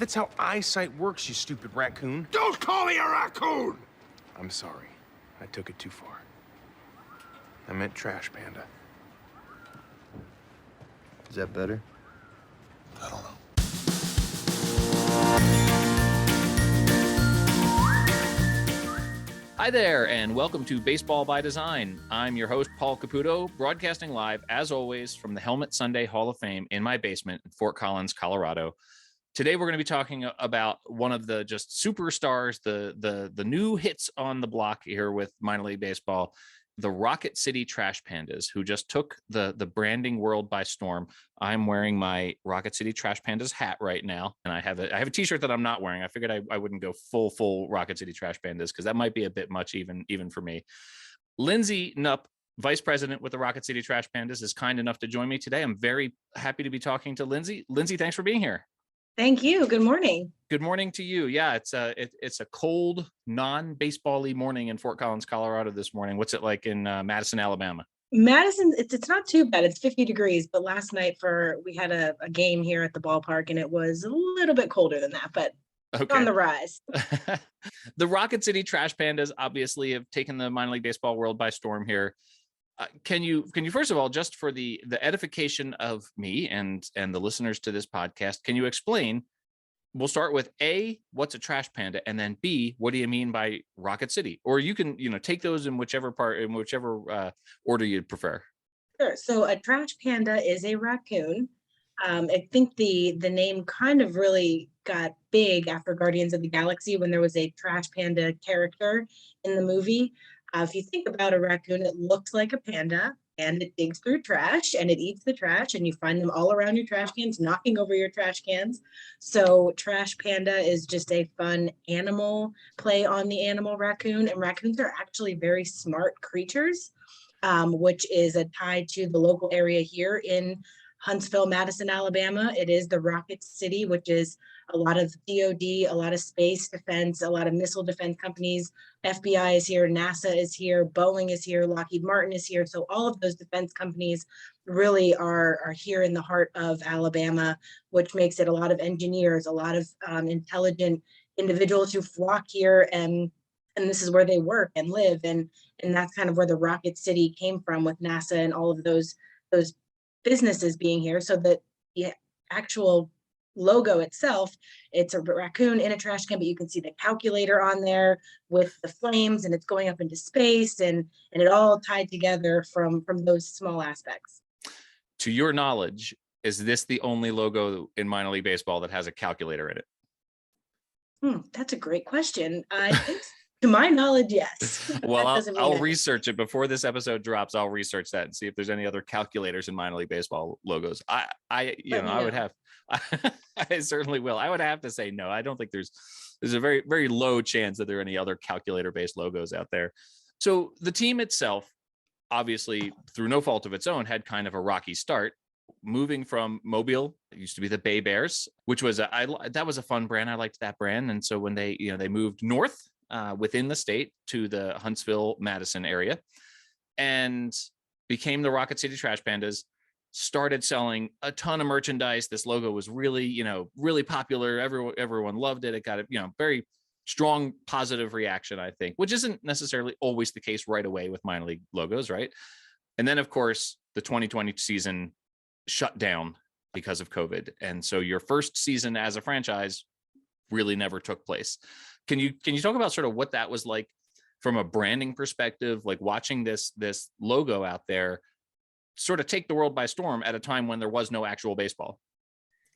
That's how eyesight works, you stupid raccoon. Don't call me a raccoon! I'm sorry. I took it too far. I meant Trash Panda. Is that better? I don't know. Hi there, and welcome to Baseball by Design. I'm your host, Paul Caputo, broadcasting live, as always, from the Helmet Sunday Hall of Fame in my basement in Fort Collins, Colorado. Today, we're going to be talking about one of the just superstars, the new hits on the block here with minor league baseball, the Rocket City Trash Pandas, who just took the branding world by storm. I'm wearing my Rocket City Trash Pandas hat right now, and I have a t-shirt that I'm not wearing. I figured I wouldn't go full Rocket City Trash Pandas because that might be a bit much even for me. Lindsay Knupp, Vice President with the Rocket City Trash Pandas, is kind enough to join me today. I'm very happy to be talking to Lindsay. Lindsay, thanks for being here. Thank you. Good morning. Good morning to you. Yeah, it's a cold, non-baseball-y morning in Fort Collins, Colorado this morning. What's it like in Madison, Alabama? Madison, it's not too bad. It's 50 degrees, but last night we had a game here at the ballpark, and it was a little bit colder than that, but okay. On the rise. The Rocket City Trash Pandas obviously have taken the minor league baseball world by storm here. Can you first of all, just for the edification of me and the listeners to this podcast, can you explain? We'll start with A, what's a trash panda, and then B, what do you mean by Rocket City? Or you can take those in whichever order you'd prefer. Sure. So a trash panda is a raccoon. I think the name kind of really got big after Guardians of the Galaxy when there was a trash panda character in the movie. If you think about a raccoon, it looks like a panda, and it digs through trash, and it eats the trash, and you find them all around your trash cans, knocking over your trash cans. So Trash Panda is just a fun animal play on the animal raccoon, and raccoons are actually very smart creatures, which is a tie to the local area here in Huntsville, Madison, Alabama. It is the Rocket City, which is a lot of DOD, a lot of space defense, a lot of missile defense companies. FBI is here, NASA is here, Boeing is here, Lockheed Martin is here. So all of those defense companies really are here in the heart of Alabama, which makes it a lot of engineers, a lot of intelligent individuals who flock here, and this is where they work and live. And that's kind of where the Rocket City came from with NASA and all of those businesses being here. So that the actual logo itself, it's a raccoon in a trash can, but you can see the calculator on there with the flames, and it's going up into space, and it all tied together from those small aspects. To your knowledge, is this the only logo in minor league baseball that has a calculator in it? That's a great question. I think to my knowledge, yes. Well, I'll research it before this episode drops. I'll research that and see if there's any other calculators in minor league baseball logos. I would have. I certainly will. I would have to say no. I don't think there's a very, very low chance that there are any other calculator-based logos out there. So the team itself, obviously, through no fault of its own, had kind of a rocky start. Moving from Mobile, it used to be the Bay Bears, which was that was a fun brand. I liked that brand, and so when they moved north within the state to the Huntsville, Madison area, and became the Rocket City Trash Pandas. Started selling a ton of merchandise. This logo was really, really popular. Everyone loved it. It got a, very strong positive reaction, I think, which isn't necessarily always the case right away with minor league logos, right? And then, of course, the 2020 season shut down because of COVID. And so your first season as a franchise really never took place. Can you talk about sort of what that was like from a branding perspective, like watching this logo out there sort of take the world by storm at a time when there was no actual baseball?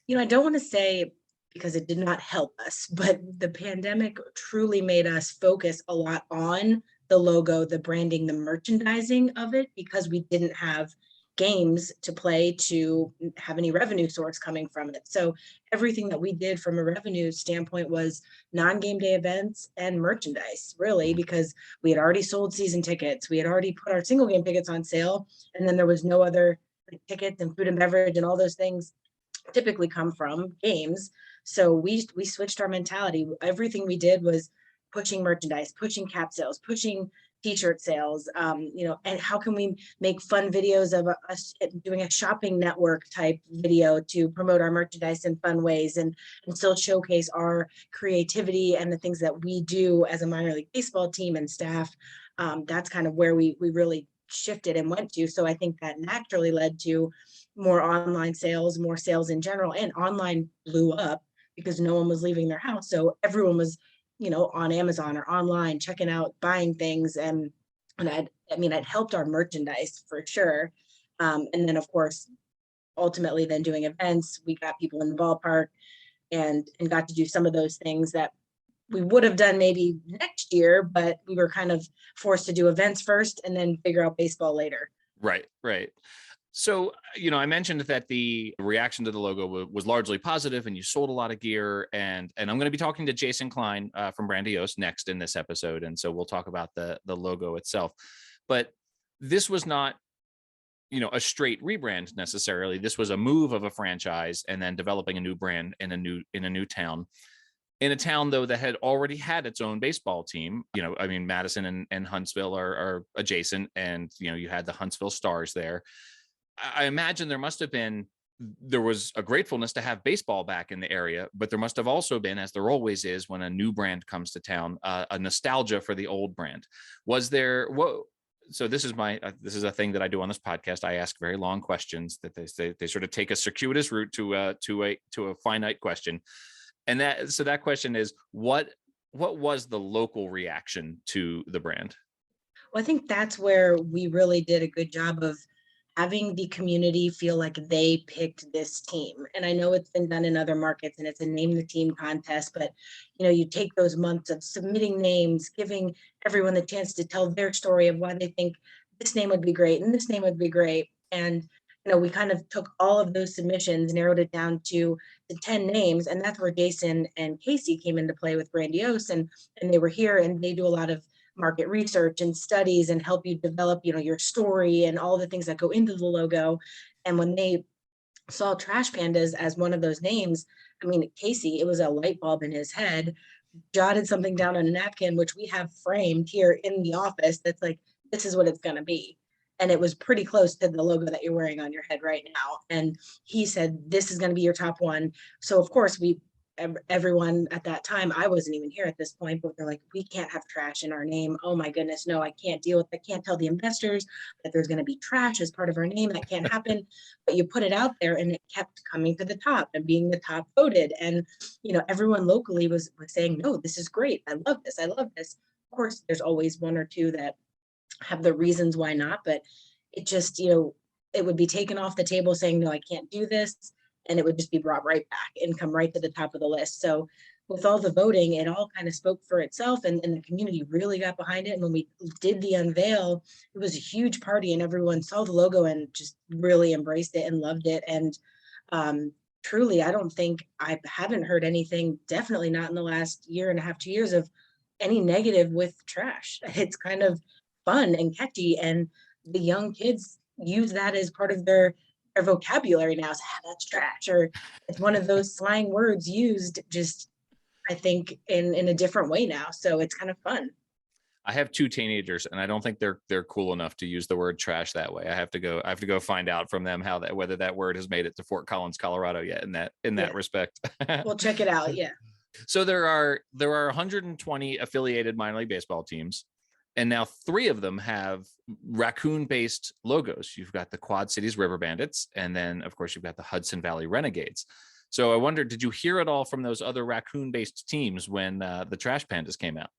I don't want to say because it did not help us, but the pandemic truly made us focus a lot on the logo, the branding, the merchandising of it, because we didn't have games to play to have any revenue source coming from it. So everything that we did from a revenue standpoint was non-game day events and merchandise, really, because we had already sold season tickets. We had already put our single game tickets on sale, and then there was no other tickets, and food and beverage and all those things typically come from games. So we switched our mentality. Everything we did was pushing merchandise, pushing cap sales, pushing t-shirt sales, and how can we make fun videos of us doing a shopping network type video to promote our merchandise in fun ways and still showcase our creativity and the things that we do as a minor league baseball team and staff. That's kind of where we really shifted and went to. So I think that naturally led to more online sales, more sales in general, and online blew up because no one was leaving their house. So everyone was on Amazon or online, checking out, buying things. And it helped our merchandise for sure. And then of course, ultimately then doing events, we got people in the ballpark and got to do some of those things that we would have done maybe next year, but we were kind of forced to do events first and then figure out baseball later. Right. So, I mentioned that the reaction to the logo was largely positive and you sold a lot of gear. And I'm going to be talking to Jason Klein from Brandiose next in this episode. And so we'll talk about the logo itself. But this was not, a straight rebrand necessarily. This was a move of a franchise and then developing a new brand in a new town. In a town, though, that had already had its own baseball team. Madison and Huntsville are adjacent. And, you had the Huntsville Stars there. I imagine there was a gratefulness to have baseball back in the area, but there must have also been, as there always is when a new brand comes to town, a nostalgia for the old brand. Was there so this is a thing that I do on this podcast. I ask very long questions that they sort of take a circuitous route to a finite question. And that question is, what was the local reaction to the brand? Well, I think that's where we really did a good job of having the community feel like they picked this team. And I know it's been done in other markets and it's a name the team contest, but you take those months of submitting names, giving everyone the chance to tell their story of why they think this name would be great and this name would be great. And we kind of took all of those submissions, narrowed it down to the 10 names, and that's where Jason and Casey came into play with Brandiose, and they were here, and they do a lot of market research and studies and help you develop, your story and all the things that go into the logo. And when they saw Trash Pandas as one of those names, Casey, it was a light bulb in his head, jotted something down on a napkin, which we have framed here in the office. That's like, this is what it's going to be. And it was pretty close to the logo that you're wearing on your head right now. And he said, this is going to be your top one. So of course everyone at that time, I wasn't even here at this point, but they're like, we can't have trash in our name. Oh my goodness, no, I can't deal with it. I can't tell the investors that there's going to be trash as part of our name. That can't happen. But you put it out there and it kept coming to the top and being the top voted. And, everyone locally was saying, no, this is great. I love this. I love this. Of course, there's always one or two that have the reasons why not, but it just, it would be taken off the table saying, no, I can't do this. And it would just be brought right back and come right to the top of the list. So with all the voting, it all kind of spoke for itself and the community really got behind it. And when we did the unveil, it was a huge party and everyone saw the logo and just really embraced it and loved it. And truly, I haven't heard anything, definitely not in the last year and a half, 2 years, of any negative with trash. It's kind of fun and catchy. And the young kids use that as part of their vocabulary now. That's trash, or it's one of those slang words used just, I think, in a different way now. So it's kind of fun. I have 2 teenagers and I don't think they're cool enough to use the word trash that way. I have to go find out from them whether that word has made it to Fort Collins, Colorado yet in that respect. We'll check it out. Yeah. So there are 120 affiliated minor league baseball teams. And now 3 of them have raccoon-based logos. You've got the Quad Cities River Bandits, and then, of course, you've got the Hudson Valley Renegades. So I wondered, did you hear it all from those other raccoon-based teams when the Trash Pandas came out?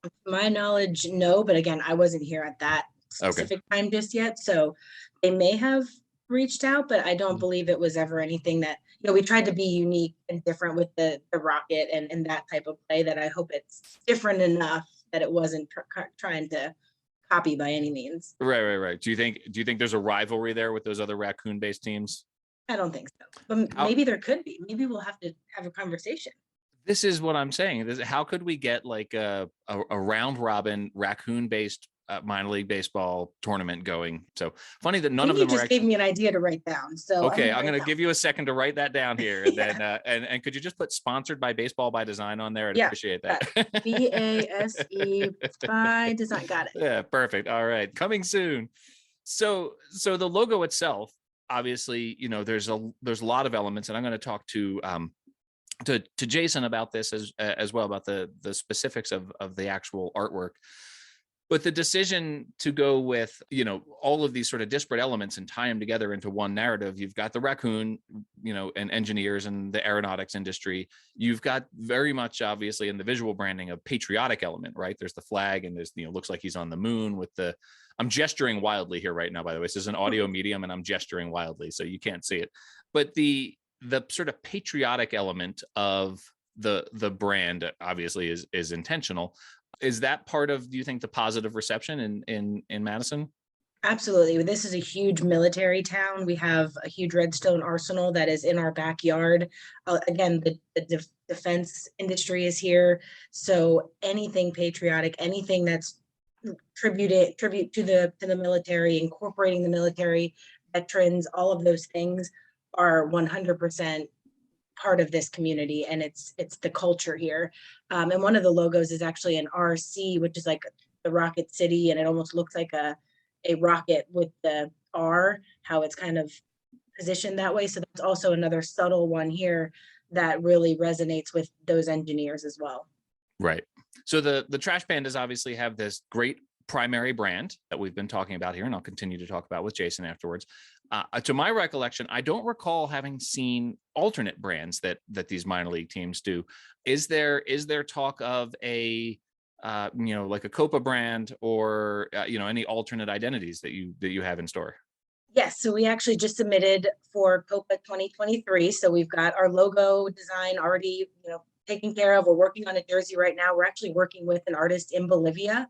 To my knowledge, no. But again, I wasn't here at that specific time just yet. So they may have reached out, but I don't believe it was ever anything that, we tried to be unique and different with the rocket and that type of play that I hope it's different enough that it wasn't trying to copy by any means. Right. Do you think there's a rivalry there with those other raccoon-based teams? I don't think so, but maybe there could be. Maybe we'll have to have a conversation. This is what I'm saying. How could we get like a round robin raccoon-based minor league baseball tournament going. So funny that I none think of you them just are actually. gave me an idea to write down. So Okay, I'm gonna going to write give you a second to write that down here, and Yeah. then and could you just put sponsored by Baseball by Design on there? I'd Yeah, appreciate that. that. BASE by design. Got it. Yeah, perfect. All right, coming soon. So the logo itself, obviously, there's a lot of elements, and I'm going to talk to Jason about this as well, about the specifics of the actual artwork. But the decision to go with, all of these sort of disparate elements and tie them together into one narrative, you've got the raccoon, and engineers and the aeronautics industry. You've got very much, obviously, in the visual branding, a patriotic element, right? There's the flag, and there's, looks like he's on the moon with the, I'm gesturing wildly here right now, by the way. This is an audio medium and I'm gesturing wildly, so you can't see it. But the sort of patriotic element of the brand, obviously, is intentional. Is that part of, do you think, the positive reception in Madison? Absolutely. This is a huge military town. We have a huge Redstone arsenal that is in our backyard. Again, the defense industry is here. So anything patriotic, anything that's tribute to the military, incorporating the military, veterans, all of those things are 100% part of this community, and it's the culture here. And one of the logos is actually an RC, which is like the Rocket City, and it almost looks like a rocket with the R, how it's kind of positioned that way. So that's also another subtle one here that really resonates with those engineers as well. Right. So the Trash Pandas obviously have this great primary brand that we've been talking about here, and I'll continue to talk about with Jason afterwards. To my recollection, I don't recall having seen alternate brands that these minor league teams do. Is there talk of a like a Copa brand, or any alternate identities that you have in store? Yes, so we actually just submitted for Copa 2023. So we've got our logo design already, taken care of. We're working on a jersey right now. We're actually working with an artist in Bolivia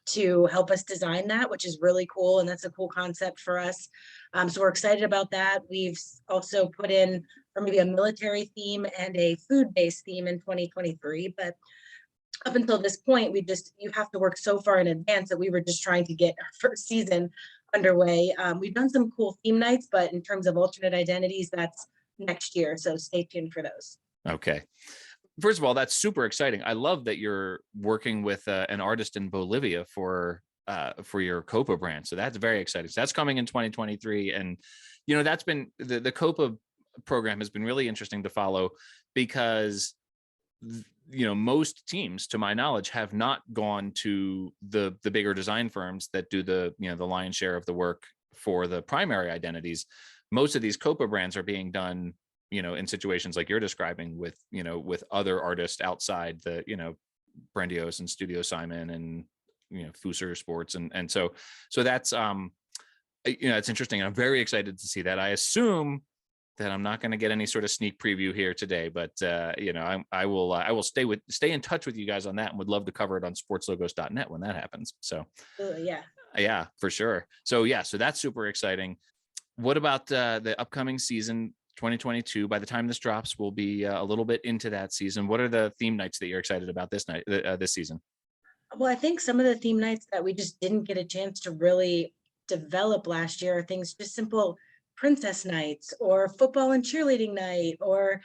to help us design that, which is really cool. And that's a cool concept for us. So we're excited about that. We've also put in for maybe a military theme and a food-based theme in 2023. But up until this point, you have to work so far in advance that we were just trying to get our first season underway. We've done some cool theme nights, but in terms of alternate identities, that's next year. So stay tuned for those. Okay. First of all, that's super exciting. I love that you're working with an artist in Bolivia for your Copa brand. So that's very exciting. So that's coming in 2023. And, that's been the Copa program has been really interesting to follow, because most teams, to my knowledge, have not gone to the bigger design firms that do the lion's share of the work for the primary identities. Most of these Copa brands are being done, in situations like you're describing, with other artists outside the, Brandiose and Studio Simon and, Fusser Sports. And so that's, it's interesting. I'm very excited to see that. I assume that I'm not going to get any sort of sneak preview here today, but I will stay in touch with you guys on that, and would love to cover it on sportslogos.net when that happens. So yeah, for sure. So that's super exciting. What about the upcoming season 2022? By the time this drops, we'll be a little bit into that season. What are the theme nights that you're excited about this season? Well, I think some of the theme nights that we just didn't get a chance to really develop last year are things just simple princess nights, or football and cheerleading night, or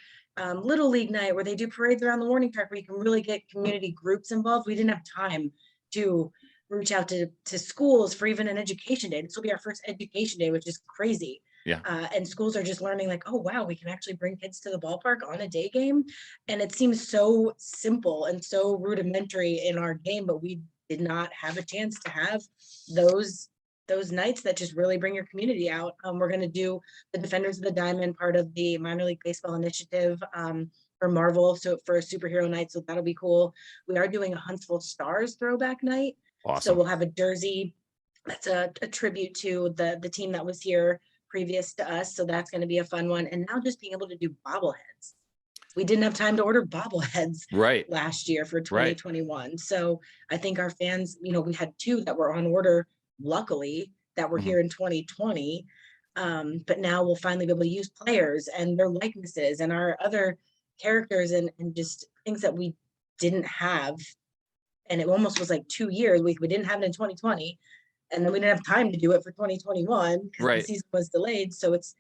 little league night, where they do parades around the warning track, where you can really get community groups involved. We didn't have time to reach out to schools for even an education day. This will be our first education day, which is crazy. Yeah. And schools are just learning, like, oh wow, we can actually bring kids to the ballpark on a day game. And it seems so simple and so rudimentary in our game, but we did not have a chance to have those nights that just really bring your community out. We're going to do the Defenders of the Diamond, part of the Minor League Baseball initiative for Marvel, so for a superhero night. So that'll be cool. We are doing a Huntsville Stars throwback night. Awesome. So we'll have a jersey that's a tribute to the team that was here previous to us. So that's going to be a fun one. And now just being able to do bobbleheads. We didn't have time to order bobbleheads last year for 2021. Right. So I think our fans, we had 2 that were on order, luckily, that were here in 2020. But now we'll finally be able to use players and their likenesses and our other characters and just things that we didn't have and it almost was like 2 years. We didn't have it in 2020, and then we didn't have time to do it for 2021 because Right. the season was delayed. So it's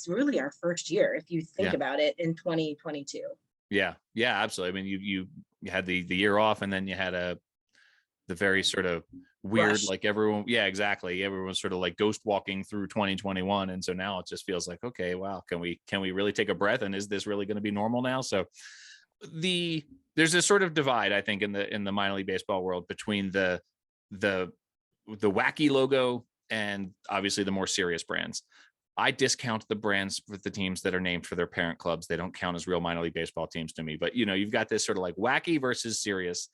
really our first year if you think Yeah. about it in 2022. Yeah, absolutely. I mean, you had the year off, and then you had the very sort of weird, Rush. like everyone, yeah, exactly. Everyone's sort of like ghost walking through 2021, and so now it just feels like, okay, wow, can we really take a breath, and is this really going to be normal now? So there's this sort of divide, I think, in the minor league baseball world between the wacky logo and obviously the more serious brands. I discount the brands with the teams that are named for their parent clubs. They don't count as real minor league baseball teams to me. But, you've got this sort of like wacky versus serious.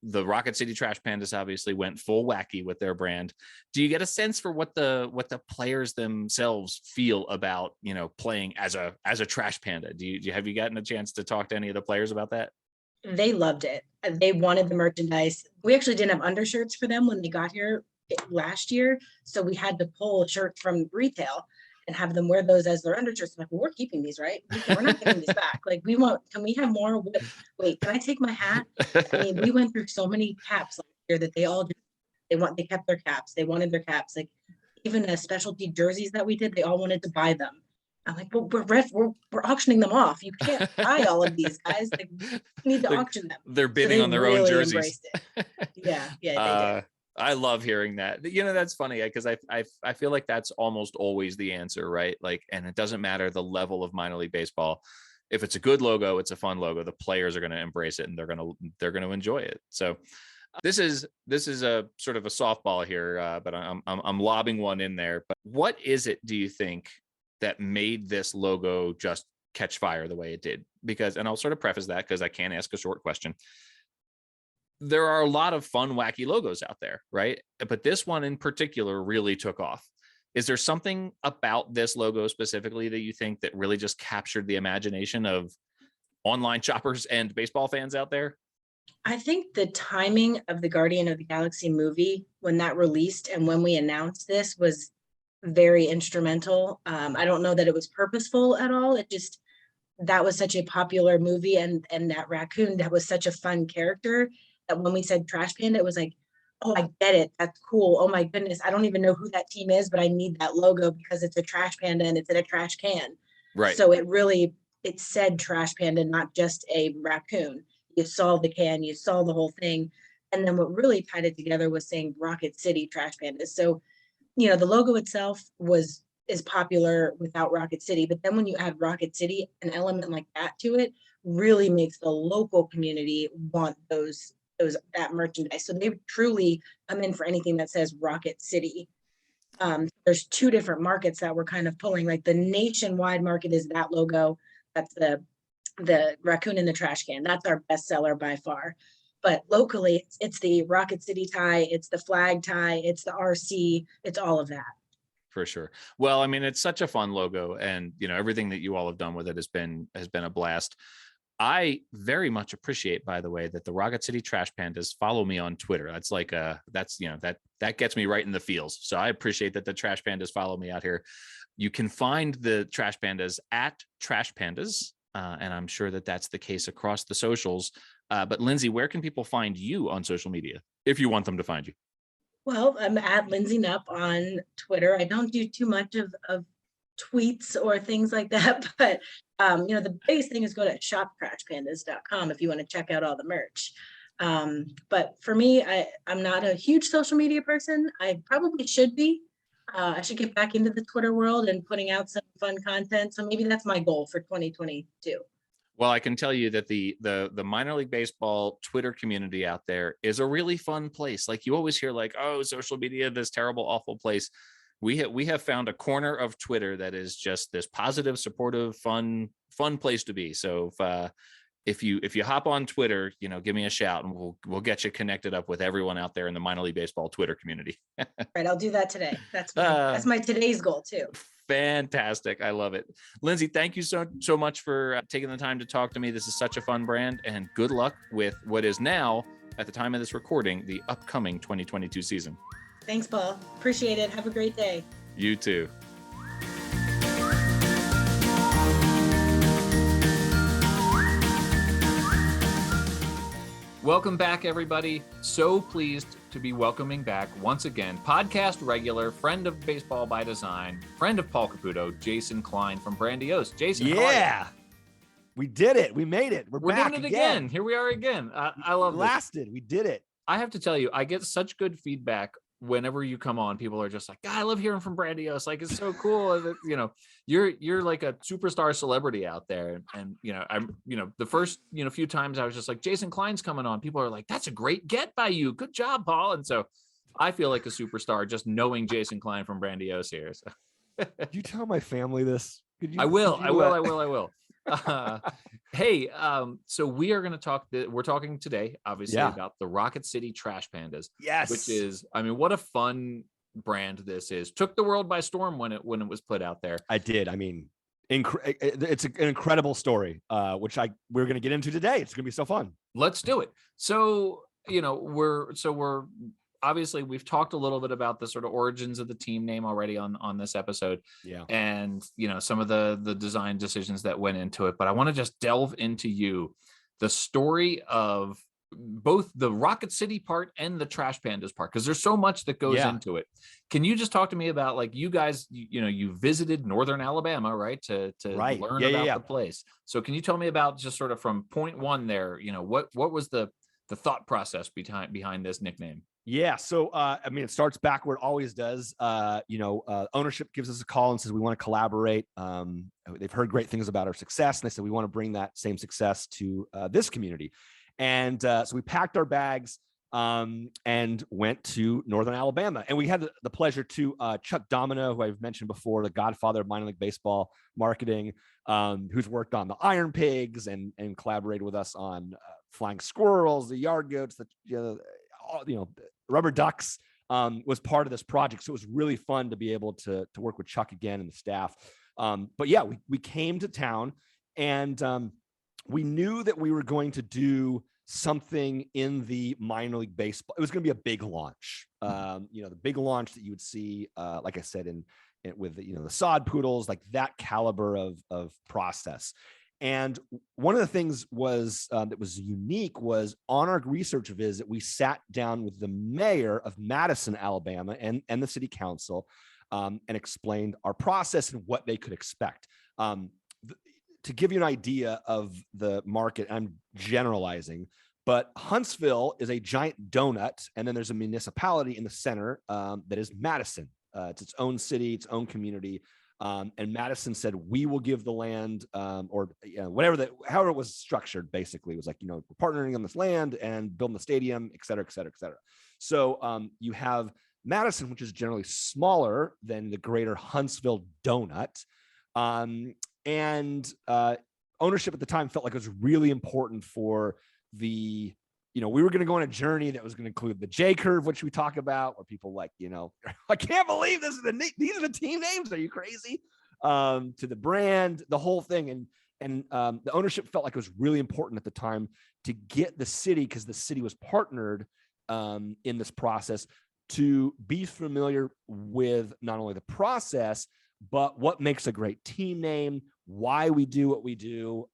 The Rocket City Trash Pandas obviously went full wacky with their brand. Do you get a sense for what the players themselves feel about, playing as a trash panda? Have you gotten a chance to talk to any of the players about that? They loved it. They wanted the merchandise. We actually didn't have undershirts for them when they got here last year. So we had to pull a shirt from retail and have them wear those as their undershirts. I'm like, well, we're keeping these, right? We're not getting these back. Like, can we have more? Wait, can I take my hat? I mean, we went through so many caps last year that they kept their caps. They wanted their caps. Like, even the specialty jerseys that we did, they all wanted to buy them. I'm like, well, we're auctioning them off. You can't buy all of these, guys. Like, we need to auction them. They're bidding on their own jerseys. Yeah, they did. I love hearing that. That's funny because I feel like that's almost always the answer, right? Like, and it doesn't matter the level of minor league baseball. If it's a good logo, it's a fun logo. The players are going to embrace it and they're going to enjoy it. So this is a sort of a softball here, but I'm lobbing one in there. But what is it, do you think, that made this logo just catch fire the way it did? Because, and I'll sort of preface that because I can't ask a short question. There are a lot of fun, wacky logos out there, right? But this one in particular really took off. Is there something about this logo specifically that you think that really just captured the imagination of online shoppers and baseball fans out there? I think the timing of the Guardian of the Galaxy movie, when that released and when we announced this, was very instrumental. I don't know that it was purposeful at all. That was such a popular movie, and that raccoon, that was such a fun character, that when we said Trash Panda, it was like, oh, I get it. That's cool. Oh my goodness. I don't even know who that team is, but I need that logo because it's a trash panda and it's in a trash can. Right. So it said Trash Panda, not just a raccoon. You saw the can, you saw the whole thing. And then what really tied it together was saying Rocket City Trash Pandas. So, the logo itself is popular without Rocket City, but then when you add Rocket City, an element like that to it really makes the local community want that merchandise. So they truly come in for anything that says Rocket City. There's two different markets that we're kind of pulling. Like, the nationwide market is that logo. That's the raccoon in the trash can. That's our best seller by far. But locally, it's the Rocket City tie, it's the flag tie, it's the RC, it's all of that. For sure. Well, I mean, it's such a fun logo, and everything that you all have done with it has been a blast. I very much appreciate, by the way, that the Rocket City Trash Pandas follow me on Twitter. That's like that gets me right in the feels. So I appreciate that the Trash Pandas follow me out here. You can find the Trash Pandas at Trash Pandas, and I'm sure that that's the case across the socials. But Lindsay, where can people find you on social media if you want them to find you? Well, I'm at Lindsay Knupp on Twitter. I don't do too much of tweets or things like that, but the biggest thing is go to shoptrashpandas.com if you want to check out all the merch. But for me, I'm not a huge social media person. I probably should be. I should get back into the Twitter world and putting out some fun content. So maybe that's my goal for 2022. Well, I can tell you that the minor league baseball Twitter community out there is a really fun place. Like, you always hear like, oh, social media, this terrible, awful place. We have found a corner of Twitter that is just this positive, supportive, fun place to be. So if you hop on Twitter, give me a shout and we'll get you connected up with everyone out there in the minor league baseball Twitter community. Right, I'll do that today. That's my today's goal too. Fantastic. I love it. Lindsay, thank you so much for taking the time to talk to me. This is such a fun brand, and good luck with what is now, at the time of this recording, the upcoming 2022 season. Thanks, Paul. Appreciate it. Have a great day. You too. Welcome back, everybody. So pleased to be welcoming back once again podcast regular, friend of Baseball by Design, friend of Paul Caputo, Jason Klein from Brandiose. Jason, yeah, we did it. We made it. We're back doing it again. Here we are again. I love it. We did it. I have to tell you, I get such good feedback whenever you come on. People are just like, God, I love hearing from Brandiose. Like, it's so cool. You know, you're like a superstar celebrity out there. And you know, I'm, you know, the first, you know, few times I was just like, Jason Klein's coming on. People are like, that's a great get by you. Good job, Paul. And so I feel like a superstar just knowing Jason Klein from Brandiose here. So. Could you tell my family this? I will. Hey, so we are going to talk. We're talking today, obviously, about the Rocket City Trash Pandas. Yes, which is, I mean, what a fun brand this is. Took the world by storm when it was put out there. I did. I mean, it's an incredible story, which we're going to get into today. It's going to be so fun. Let's do it. So you know, we're obviously we've talked a little bit about the sort of origins of the team name already on this episode, and you know, some of the design decisions that went into it, but I want to just delve into the story of both the Rocket City part and the Trash Pandas part, because there's so much that goes into it. Can you just talk to me about, like, you guys, you know, you visited Northern Alabama, right, to learn about the place. So can you tell me about, just sort of from point one there, you know, what was the thought process behind this nickname? Yeah. So, I mean, it starts back where it always does. Ownership gives us a call and says, we want to collaborate. They've heard great things about our success, and they said, we want to bring that same success to this community. And so we packed our bags and went to Northern Alabama. And we had the pleasure to Chuck Domino, who I've mentioned before, the godfather of minor league baseball marketing, who's worked on the Iron Pigs and collaborated with us on Flying Squirrels, the Yard Goats, Rubber Ducks, was part of this project. So it was really fun to be able to work with Chuck again and the staff. But yeah, we came to town, and we knew that we were going to do something in the minor league baseball. It was going to be a big launch, the big launch that you would see, like I said, with the sod poodles, like that caliber of process. And one of the things was that was unique was, on our research visit, we sat down with the mayor of Madison, Alabama, and the city council, and explained our process and what they could expect. To give you an idea of the market, I'm generalizing, but Huntsville is a giant donut, and then there's a municipality in the center that is Madison. It's its own city, its own community. And Madison said, we will give the land, however it was structured, basically. It was like, we're partnering on this land and building the stadium, et cetera, et cetera, et cetera. So you have Madison, which is generally smaller than the greater Huntsville donut. And ownership at the time felt like it was really important for we were going to go on a journey that was going to include the J curve, which we talk about, where people I can't believe these are the team names. Are you crazy? To the brand, the whole thing. And the ownership felt like it was really important at the time to get the city, because the city was partnered in this process, to be familiar with not only the process, but what makes a great team name, why we do what we do,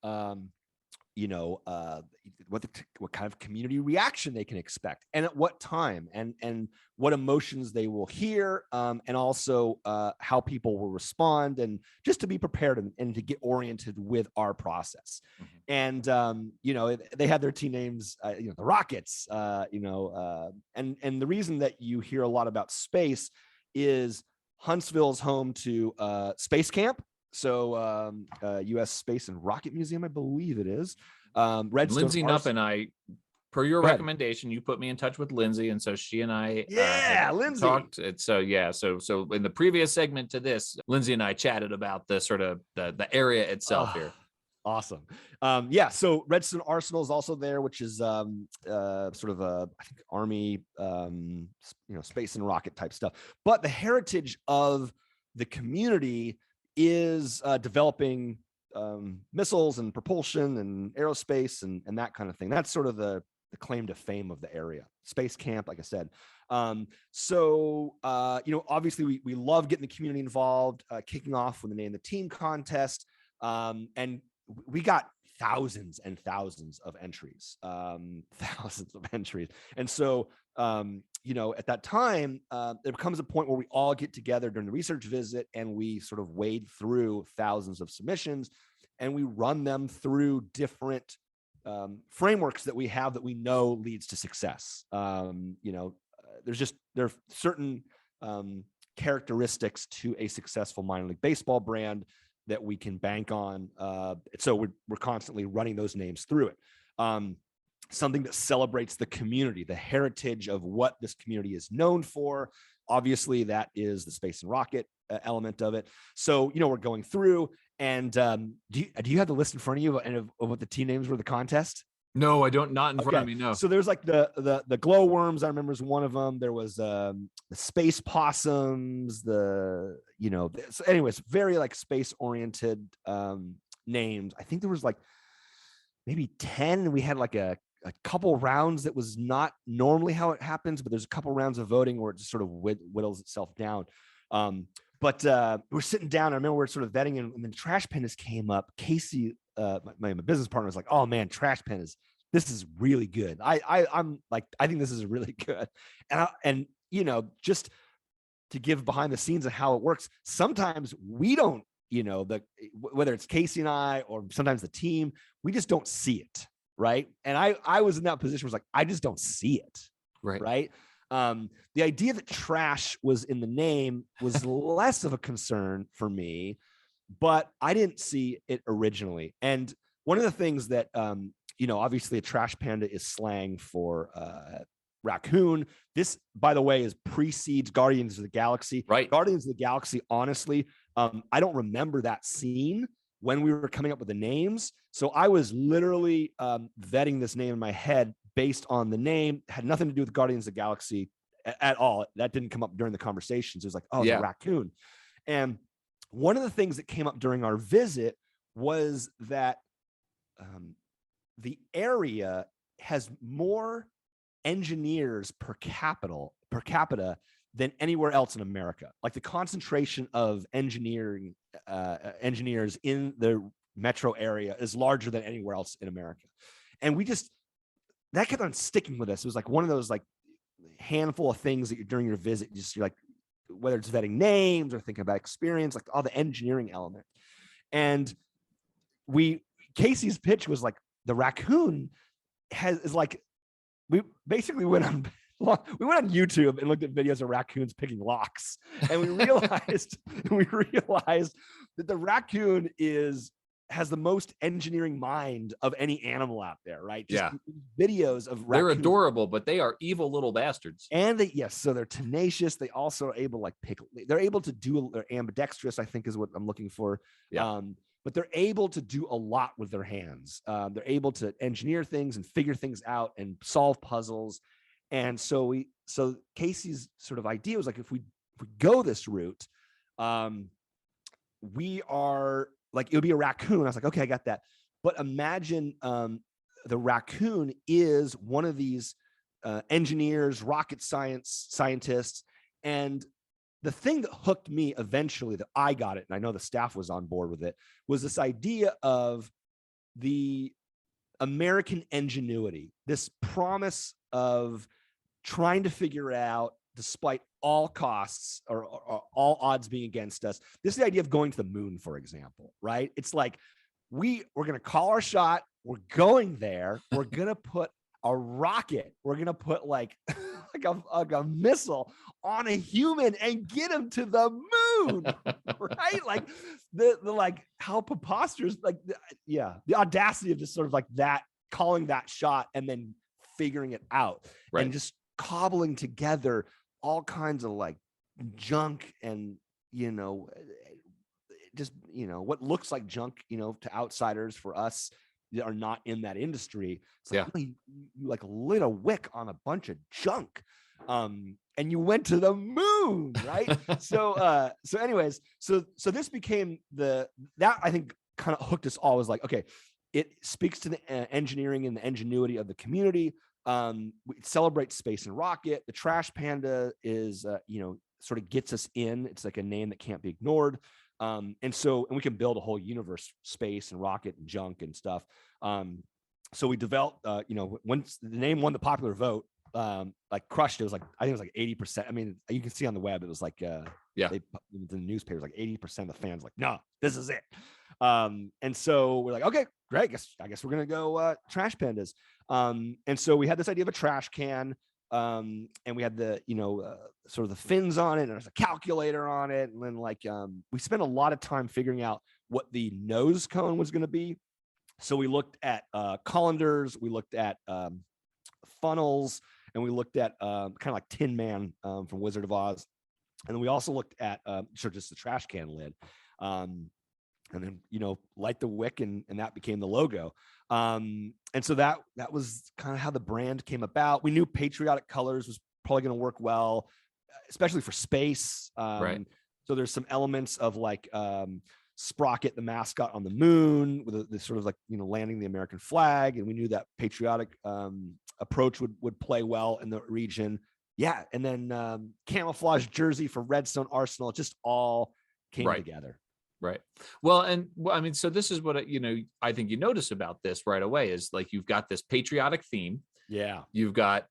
what kind of community reaction they can expect, and at what time, and what emotions they will hear, and also how people will respond, and just to be prepared and to get oriented with our process. Mm-hmm. And they had their team names, the Rockets, and the reason that you hear a lot about space is Huntsville is home to Space Camp. So U.S. Space and Rocket Museum, I believe it is. Lindsay Knupp and I, per your recommendation, you put me in touch with Lindsay, and so she and I Lindsay talked. So in the previous segment to this, Lindsay and I chatted about the sort of the area itself here. Awesome. So Redstone Arsenal is also there, which is sort of I think Army, space and rocket type stuff. But the heritage of the community is developing missiles and propulsion and aerospace and that kind of thing. That's sort of the claim to fame of the area. Space Camp, like I said. Obviously we love getting the community involved, kicking off with the Name the Team contest. And we got thousands and thousands of entries, And so, at that time, there becomes a point where we all get together during the research visit and we sort of wade through thousands of submissions and we run them through different frameworks that we have that we know leads to success. There are certain characteristics to a successful minor league baseball brand that we can bank on. So we're constantly running those names through it. Something that celebrates the community, the heritage of what this community is known for. Obviously, that is the space and rocket element of it. So, we're going through. And do you have the list in front of you of what the team names were, the contest? No, I don't. Not in front of me. No. So there's like the glowworms. I remember is one of them. There was the space possums. So anyways, very like space oriented names. I think there was like maybe 10. We had like a couple rounds that was not normally how it happens, but there's a couple rounds of voting where it just sort of whittles itself down. But we're sitting down. I remember we're sort of vetting, and then Trash Pandas came up. Casey, my business partner, was like, "Oh man, Trash Pandas, this is really good. I'm like, I think this is really good." And just to give behind the scenes of how it works, sometimes we don't, whether it's Casey and I, or sometimes the team, we just don't see it, right? And I was in that position, was like, I just don't see it, right? The idea that trash was in the name was less of a concern for me, but I didn't see it originally. And one of the things that, obviously a trash panda is slang for raccoon. This, by the way, precedes Guardians of the Galaxy. Right. Guardians of the Galaxy, honestly, I don't remember that scene when we were coming up with the names. So I was literally vetting this name in my head based on the name. Had nothing to do with Guardians of the Galaxy at all. That didn't come up during the conversations. It was like, the raccoon. And one of the things that came up during our visit was that the area has more engineers per capita than anywhere else in America. Like the concentration of engineers in the metro area is larger than anywhere else in America. And that kept on sticking with us. It was like one of those like handful of things that during your visit, you're like, whether it's vetting names or thinking about experience, like all the engineering element. And Casey's pitch was like, the raccoon is like, we basically went on YouTube and looked at videos of raccoons picking locks, and we realized that the raccoon has the most engineering mind of any animal out there, right? Videos of raccoons. They're adorable, but they are evil little bastards. And so they're tenacious. They also are able to like they're able to do, they're ambidextrous, I think is what I'm looking for. Yeah. But they're able to do a lot with their hands. They're able to engineer things and figure things out and solve puzzles. And so Casey's sort of idea was like, if we go this route, we are like, it would be a raccoon. I was like, okay, I got that. But imagine the raccoon is one of these engineers, rocket scientists. And the thing that hooked me eventually, that I got it, and I know the staff was on board with it, was this idea of the American ingenuity, this promise of trying to figure it out despite all costs or all odds being against us. This is the idea of going to the moon, for example, right? It's like, we're going to call our shot. We're going there. We're going to put a rocket. We're going to put like a missile on a human and get him to the moon, right? Like the like how preposterous, like the audacity of just sort of like that, calling that shot and then figuring it out, right? And just cobbling together all kinds of like junk and what looks like junk to outsiders. For us that are not in that industry, it's like, you like lit a wick on a bunch of junk, and you went to the moon, right? So anyways, so this became that I think kind of hooked us all. Was like, okay, it speaks to the engineering and the ingenuity of the community. It celebrates space and rocket. The Trash Panda is, sort of gets us in. It's like a name that can't be ignored. And we can build a whole universe, space and rocket and junk and stuff. So we developed, once the name won the popular vote, like crushed. It was like, I think it was like 80%. I mean, you can see on the web, it was like, the newspapers, like 80% of the fans, like, no, this is it. And so we're like, okay, great. I guess we're going to go, Trash Pandas. And so we had this idea of a trash can, and we had the, sort of the fins on it, and there's a calculator on it. And then we spent a lot of time figuring out what the nose cone was going to be. So we looked at colanders, we looked at funnels, and we looked at kind of like Tin Man from Wizard of Oz. And then we also looked at just the trash can lid. And then, light the wick, and that became the logo. And so that was kind of how the brand came about. We knew patriotic colors was probably going to work well, especially for space. Right. So there's some elements of like Sprocket, the mascot on the moon, with the sort of like, landing the American flag. And we knew that patriotic approach would play well in the region. Yeah. And then camouflage jersey for Redstone Arsenal. It just all came together. Right. Well, and I mean, so this is what, I think you notice about this right away is like, you've got this patriotic theme. Yeah. You've got,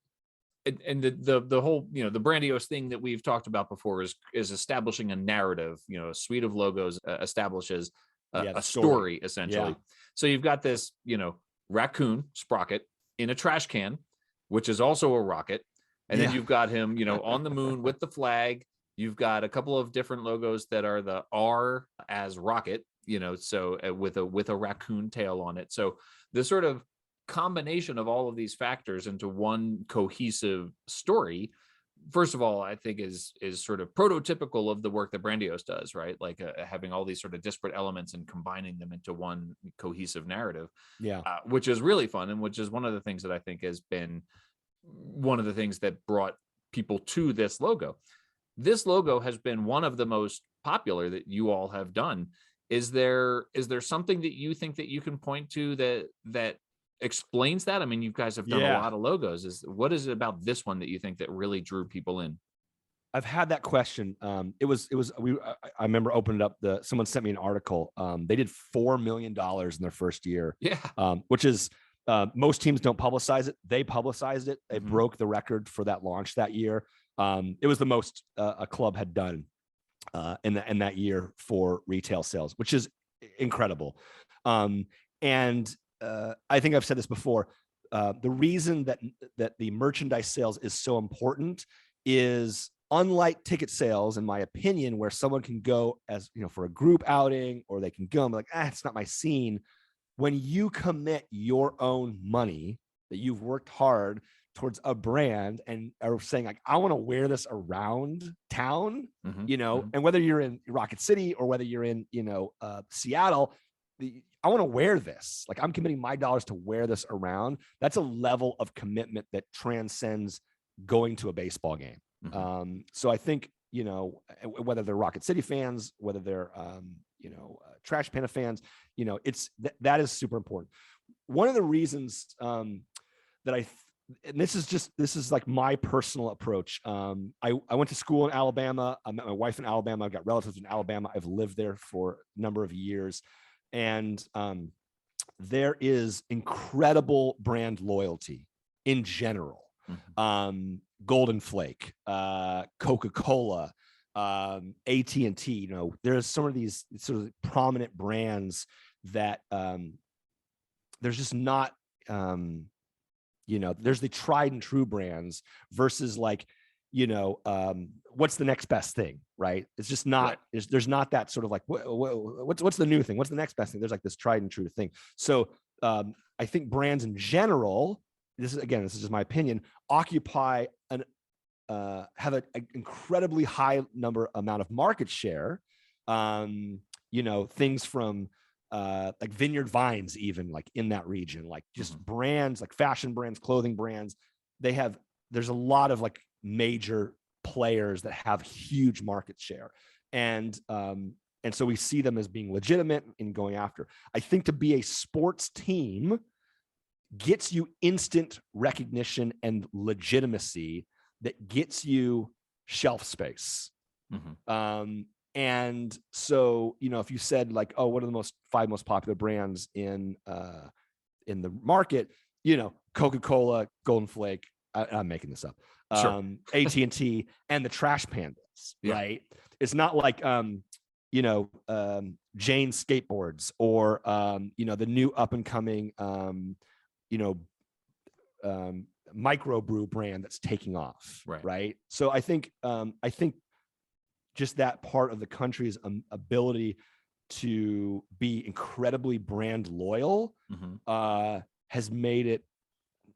and the whole, the Brandiose thing that we've talked about before is establishing a narrative. A suite of logos establishes a story essentially. Yeah. So you've got this, raccoon Sprocket in a trash can, which is also a rocket. And then you've got him, on the moon with the flag. You've got a couple of different logos that are the R as rocket, so with a raccoon tail on it. So the sort of combination of all of these factors into one cohesive story, first of all, I think is sort of prototypical of the work that Brandiose does, right? Like having all these sort of disparate elements and combining them into one cohesive narrative, which is really fun. And which is one of the things that I think has been one of the things that brought people to this logo. This logo has been one of the most popular that you all have done. Is there something that you think that you can point to that explains that? I mean, you guys have done a lot of logos. What is it about this one that you think that really drew people in? I've had that question. I remember opening up someone sent me an article. They did $4 million in their first year. Yeah. Which is, most teams don't publicize it. They publicized it. They broke the record for that launch that year. It was the most a club had done in that year for retail sales, which is incredible. And I think I've said this before. The reason that the merchandise sales is so important is, unlike ticket sales, in my opinion, where someone can go as for a group outing, or they can go and be like, it's not my scene. When you commit your own money that you've worked hard towards a brand and are saying like, I want to wear this around town, and whether you're in Rocket City or whether you're in, Seattle, I want to wear this. Like, I'm committing my dollars to wear this around. That's a level of commitment that transcends going to a baseball game. So I think, whether they're Rocket City fans, whether they're, Trash Panda fans, that is super important. One of the reasons that and this is like my personal approach. I went to school in Alabama. I met my wife in Alabama. I've got relatives in Alabama. I've lived there for a number of years. And there is incredible brand loyalty in general. Golden Flake, Coca-Cola, AT&T, there's some of these sort of prominent brands that there's just not, there's the tried and true brands versus like, what's the next best thing, right? It's just not, there's not that sort of like, what's the new thing? What's the next best thing? There's like this tried and true thing. So I think brands in general, this is just my opinion, occupy have an incredibly high amount of market share. Things from like Vineyard Vines, even like in that region, like just brands, like fashion brands, clothing brands. There's a lot of like major players that have huge market share. And so we see them as being legitimate in going after. I think to be a sports team gets you instant recognition and legitimacy that gets you shelf space. And so, if you said like, oh, what are the five most popular brands in the market, Coca-Cola, Golden Flake, I'm making this up, Sure. AT&T, and the Trash Pandas, Yeah. right? It's not like, Jane Skateboards or, the new up and coming, microbrew brand that's taking off. Right. So I think just that part of the country's ability to be incredibly brand loyal has made it.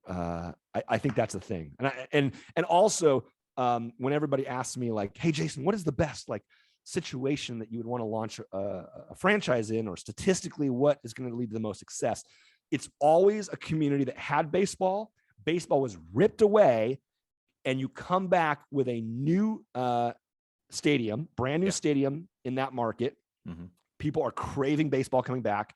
I think that's a thing. And also when everybody asks me like, hey, Jason, what is the best like situation that you would want to launch a franchise in, or statistically, what is going to lead to the most success? It's always a community that had baseball. Baseball was ripped away, and you come back with a new stadium, brand new stadium in that market. People are craving baseball coming back.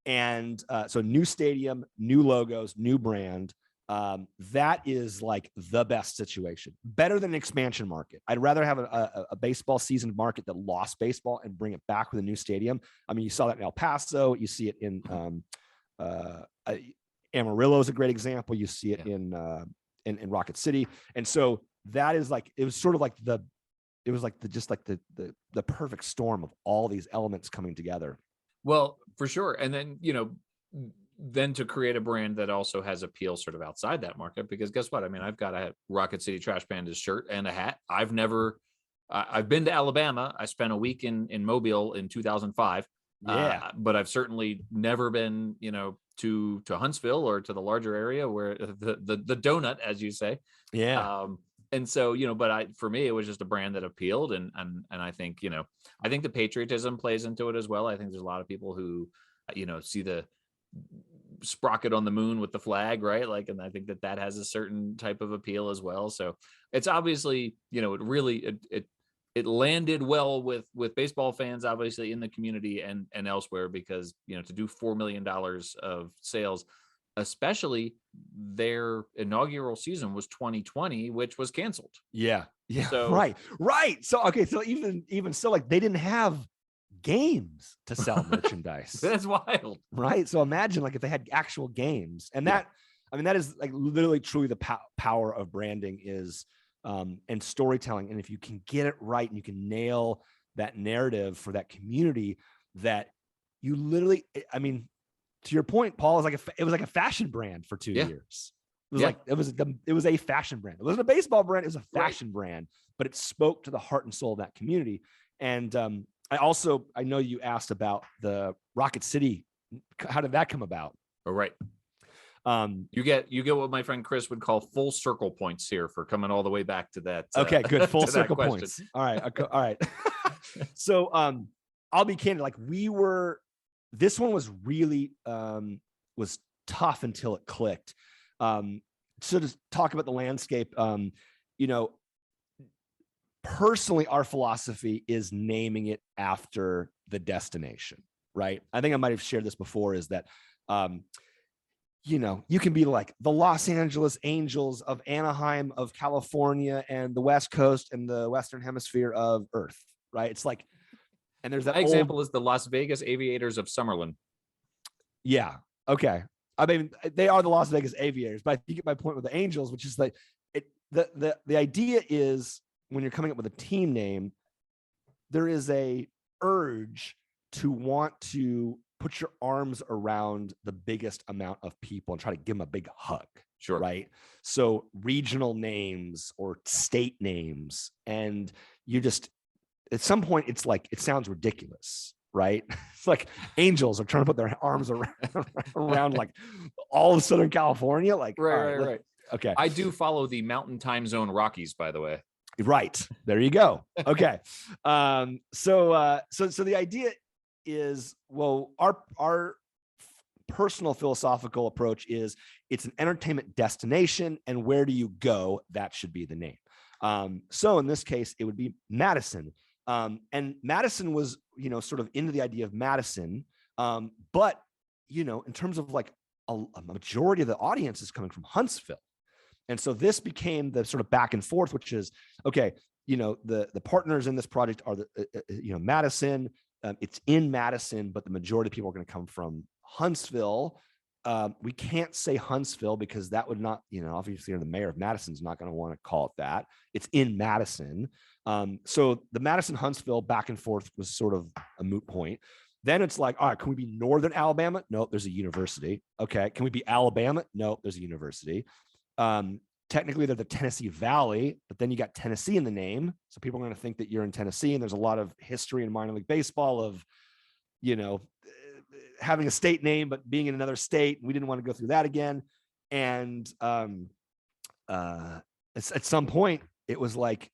And so new stadium, new logos, new brand. That is like the best situation, better than an expansion market. I'd rather have a baseball seasoned market that lost baseball and bring it back with a new stadium. I mean, you saw that in El Paso, you see it in Amarillo is a great example. You see it in Rocket City. And so that is like, it was sort of like the perfect storm of all these elements coming together. Well, for sure. And then, then to create a brand that also has appeal sort of outside that market, because guess what? I mean, I've got a Rocket City Trash Pandas shirt and a hat. I've been to Alabama. I spent a week in Mobile in 2005. But I've certainly never been, to Huntsville or to the larger area where the donut, as you say. And so, but for me, it was just a brand that appealed. And I think, I think the patriotism plays into it as well. I think there's a lot of people who, see the sprocket on the moon with the flag, right? Like, and I think that has a certain type of appeal as well. So it's obviously, it landed well with baseball fans, obviously in the community and elsewhere, because, to do $4 million of sales, especially their inaugural season was 2020, which was canceled. So, right. So, okay. So even so, like, they didn't have games to sell merchandise. That's wild. Right. So imagine like if they had actual games, and that is like literally truly the power of branding is, and storytelling. And if you can get it right and you can nail that narrative for that community, that you literally, I mean, to your point, Paul, it was like a fashion brand for 2 years. It was a fashion brand. It wasn't a baseball brand. It was a fashion brand, but it spoke to the heart and soul of that community. And I know you asked about the Rocket City. How did that come about? Oh, right. You get what my friend Chris would call full circle points here for coming all the way back to that. Okay, good. Full circle points. All right. All right. So I'll be candid. Like this one was really was tough until it clicked. So to talk about the landscape, personally, our philosophy is naming it after the destination, right? I think I might have shared this before, is that, you can be like the Los Angeles Angels of Anaheim, of California, and the West Coast and the Western Hemisphere of Earth, right? It's like, and there's that example is the Las Vegas Aviators of Summerlin. Yeah. Okay. I mean, they are the Las Vegas Aviators, but you get my point with the Angels, which is like the idea is, when you're coming up with a team name, there is a urge to want to put your arms around the biggest amount of people and try to give them a big hug. Sure. Right. So regional names or state names, and you just, at some point, it's like, it sounds ridiculous, right? It's like Angels are trying to put their arms around like all of Southern California. Like, right. Okay. I do follow the Mountain Time Zone Rockies, by the way. Right. There you go. Okay. So the idea is, well, our personal philosophical approach is, it's an entertainment destination, and where do you go? That should be the name. So in this case, it would be Madison. And Madison was, sort of into the idea of Madison. But, in terms of like a majority of the audience is coming from Huntsville. And so this became the sort of back and forth, which is, okay, the partners in this project are Madison. It's in Madison, but the majority of people are going to come from Huntsville. We can't say Huntsville because that would not, obviously the mayor of Madison's not going to want to call it that. It's in Madison. So the Madison-Huntsville back and forth was sort of a moot point. Then it's like, all right, can we be Northern Alabama? No, there's a university. Okay. Can we be Alabama? No, there's a university. Technically, they're the Tennessee Valley, but then you got Tennessee in the name. So people are going to think that you're in Tennessee. And there's a lot of history in minor league baseball of, having a state name, but being in another state. We didn't want to go through that again. And at some point, it was like,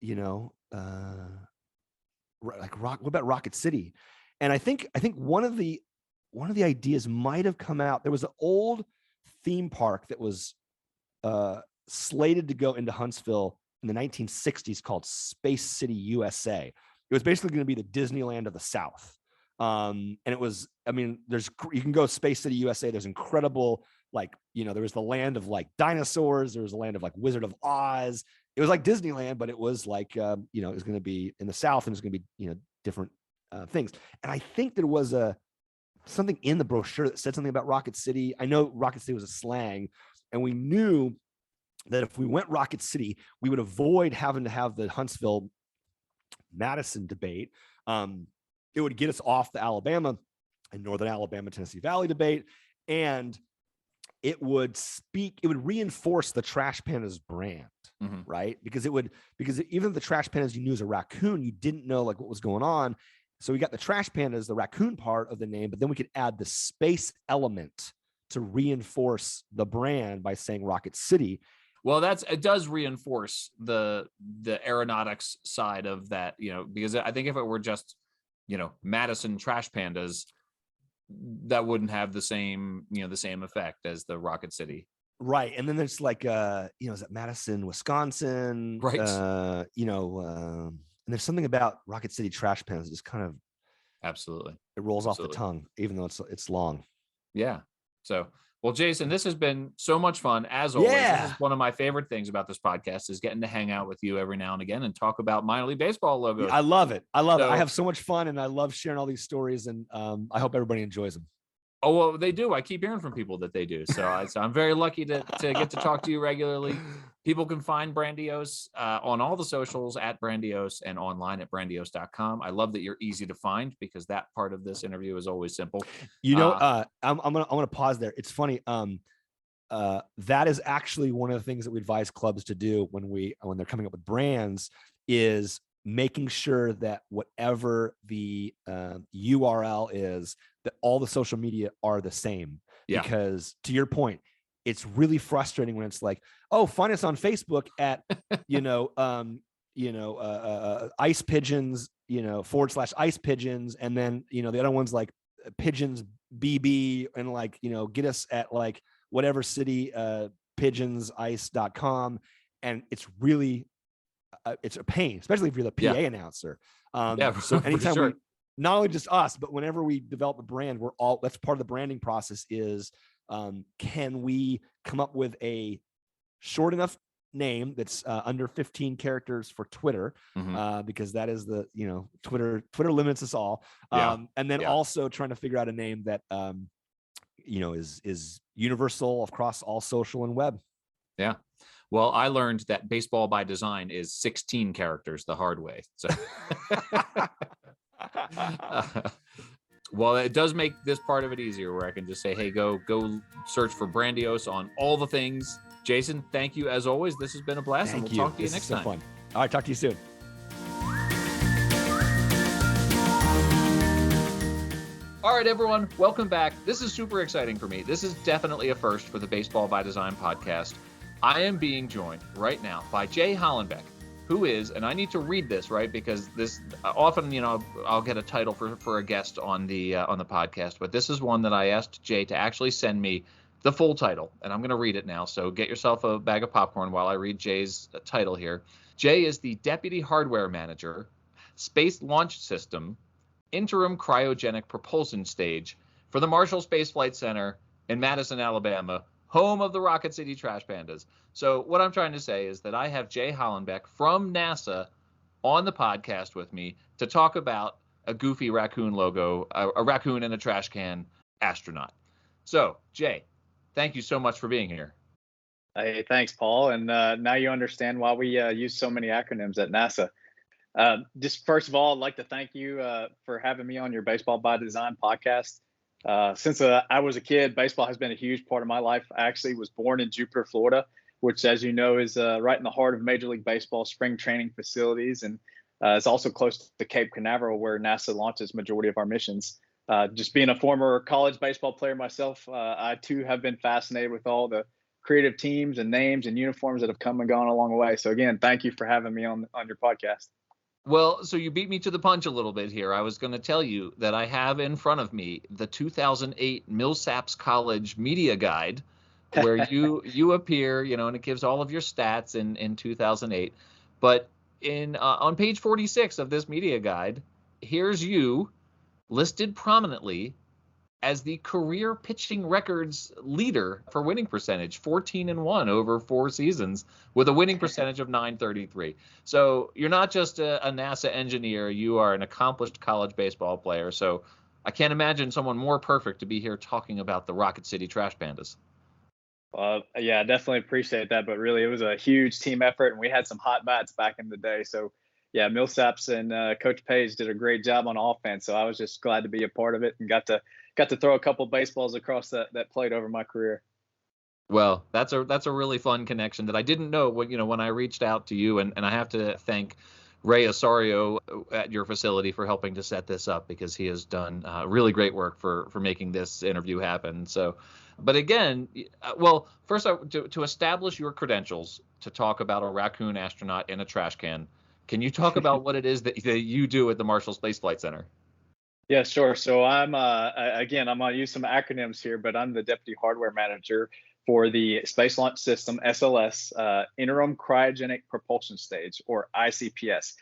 what about Rocket City? And I think one of the ideas might have come out. There was an old theme park that was slated to go into Huntsville in the 1960s called Space City, USA. It was basically going to be the Disneyland of the South. And it was, you can go Space City, USA. There's incredible, there was the land of dinosaurs. There was the land of Wizard of Oz. It was like Disneyland, but it was it was going to be in the South, and it was going to be, different things. And I think there was something in the brochure that said something about Rocket City. I know Rocket City was a slang, and we knew that if we went Rocket City, we would avoid having to have the Huntsville Madison debate. It would get us off the Alabama and Northern Alabama, Tennessee Valley debate. And it would reinforce the Trash Pandas brand, right? Because even the Trash Pandas you knew as a raccoon, you didn't know what was going on. So we got the Trash Pandas, the raccoon part of the name, but then we could add the space element to reinforce the brand by saying Rocket City. Well, it does reinforce the aeronautics side of that, because I think if it were just, Madison Trash Pandas, that wouldn't have the same effect as the Rocket City. Right. And then there's is it Madison, Wisconsin? Right. And there's something about Rocket City Trash Pandas just kind of absolutely it rolls off the tongue, even though it's long. Yeah. So, well, Jason, this has been so much fun. As always, Yeah. This is one of my favorite things about this podcast is getting to hang out with you every now and again and talk about minor league baseball logos. I love it. I have so much fun, and I love sharing all these stories, and I hope everybody enjoys them. Oh, well, they do. I keep hearing from people that they do. So, I'm very lucky to get to talk to you regularly. People can find Brandiose on all the socials at Brandiose and online at brandiose.com. I love that you're easy to find because that part of this interview is always simple. I'm gonna pause there. It's funny. That is actually one of the things that we advise clubs to do when they're coming up with brands is making sure that whatever the URL is, that all the social media are the same. Yeah. Because to your point, it's really frustrating when it's like, oh, find us on Facebook at, ice pigeons, /ice pigeons. And then, the other one's like pigeons BB and get us at whatever city, pigeonsice.com. And it's really, it's a pain, especially if you're the PA announcer. So anytime sure. Not only just us, but whenever we develop a brand, that's part of the branding process is, can we come up with a short enough name that's under 15 characters for Twitter, because that is the, Twitter limits us all. And then also trying to figure out a name that, is universal across all social and web. Yeah. Well, I learned that baseball by design is 16 characters the hard way. So, well, it does make this part of it easier where I can just say, hey, go search for Brandiose on all the things. Jason, thank you as always. This has been a blast. Thank and we'll you. Talk to you next time. Fun. All right. Talk to you soon. All right, everyone. Welcome back. This is super exciting for me. This is definitely a first for the Baseball by Design podcast. I am being joined right now by Jay Hollenbeck, who is, and I need to read this, right? Because this often, I'll get a title for a guest on the podcast, but this is one that I asked Jay to actually send me the full title, and I'm going to read it now. So get yourself a bag of popcorn while I read Jay's title here. Jay is the Deputy Hardware Manager, Space Launch System, Interim Cryogenic Propulsion Stage for the Marshall Space Flight Center in Madison, Alabama, home of the Rocket City Trash Pandas. So what I'm trying to say is that I have Jay Hollenbeck from NASA on the podcast with me to talk about a goofy raccoon logo, a raccoon in a trash can astronaut. So, Jay, thank you so much for being here. Hey, thanks, Paul. And now you understand why we use so many acronyms at NASA. Just first of all, I'd like to thank you for having me on your Baseball by Design podcast. Since I was a kid, baseball has been a huge part of my life. I actually was born in Jupiter, Florida, which, as you know, is right in the heart of Major League Baseball spring training facilities. And it's also close to Cape Canaveral, where NASA launches majority of our missions. Just being a former college baseball player myself, I too have been fascinated with all the creative teams and names and uniforms that have come and gone along the way. So again, thank you for having me on your podcast. Well, so you beat me to the punch a little bit here. I was going to tell you that I have in front of me the 2008 Millsaps College Media Guide, where you appear, and it gives all of your stats in 2008. But on page 46 of this media guide, here's you listed prominently as the career pitching records leader for winning percentage, 14-1 over 4 seasons with a winning percentage of .933. So you're not just a NASA engineer, you are an accomplished college baseball player. So I can't imagine someone more perfect to be here talking about the Rocket City Trash Pandas. Yeah, I definitely appreciate that. But really, it was a huge team effort, and we had some hot bats back in the day. So yeah, Millsaps and Coach Page did a great job on offense. So I was just glad to be a part of it and got to throw a couple baseballs across that plate over my career. Well, that's a really fun connection that I didn't know when I reached out to you, and I have to thank Ray Osorio at your facility for helping to set this up, because he has done really great work for making this interview happen. So, but again, well, first to establish your credentials to talk about a raccoon astronaut in a trash can you talk about what it is that you do at the Marshall Space Flight Center? Yeah, sure. So I'm going to use some acronyms here, but I'm the Deputy Hardware Manager for the Space Launch System, SLS, Interim Cryogenic Propulsion Stage, or ICPS.